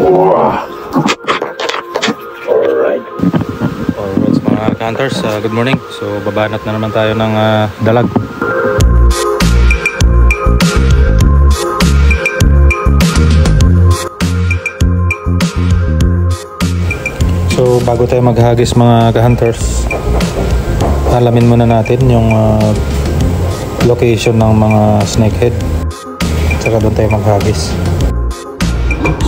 Alright. Alright mga hunters, good morning. So babanat na naman tayo ng dalag. So bago tayo maghagis mga ka-hunters, alamin muna natin yung location ng mga snakehead, saka doon tayo maghagis.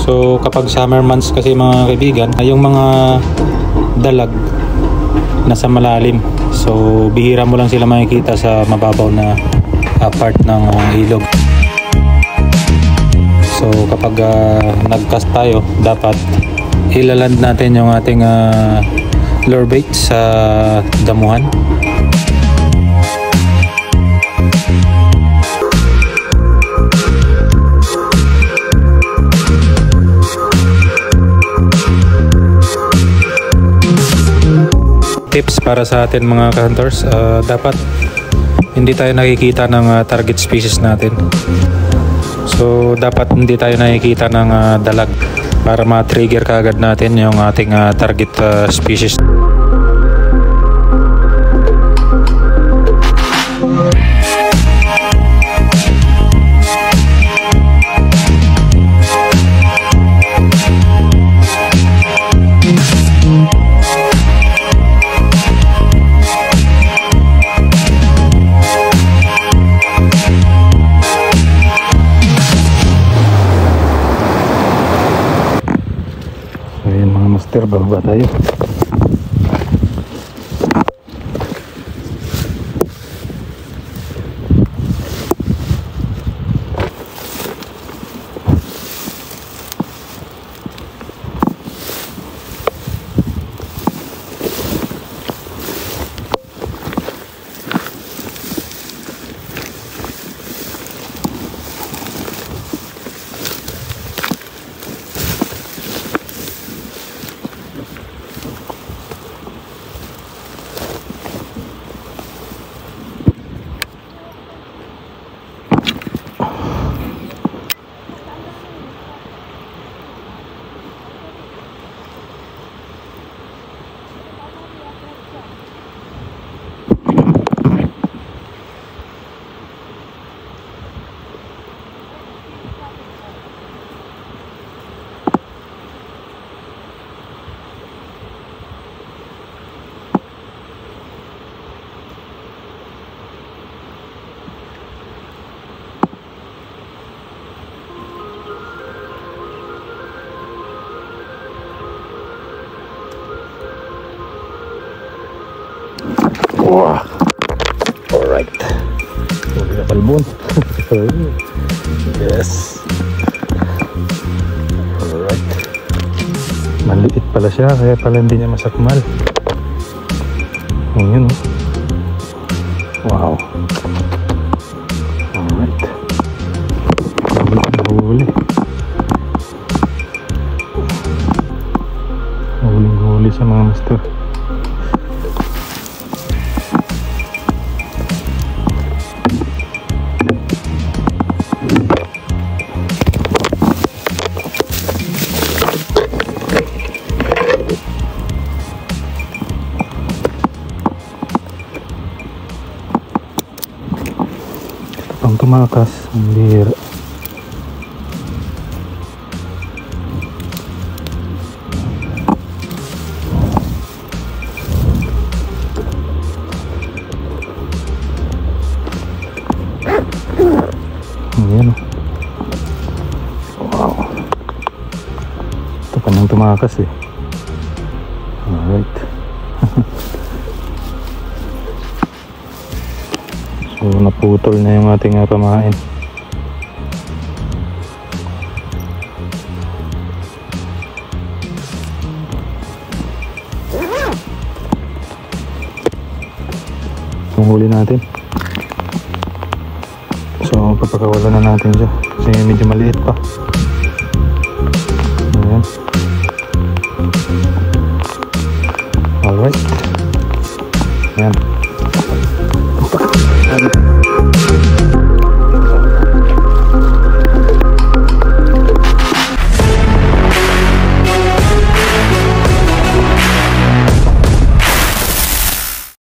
So kapag summer months kasi mga kaibigan, yung mga dalag nasa malalim, so bihira mo lang sila makikita sa mababaw na part ng ilog. So kapag nag-cast tayo, dapat ilaland natin yung ating lure bait sa damuhan. Tips para sa atin mga ka-hunters, dapat hindi tayo nakikita ng target species natin. So dapat hindi tayo nakikita ng dalag para ma-trigger kaagad natin yung ating target species. Master, bababa tayo. Wow. Alright. Huli na kalbon. Yes. Alright. Maliit pala siya, kaya pala hindi niya masakmal. Yun. Wow. Alright. Huli. Huling-huli sa mga master. Pang tumakas, ang bihira. Ayan. Wow. Ito pa nang tumakas eh. Alright. So naputol na yung ating pamain. Yung huli natin. So papakawalan na natin siya kasi medyo maliit pa. Ayan. Alright.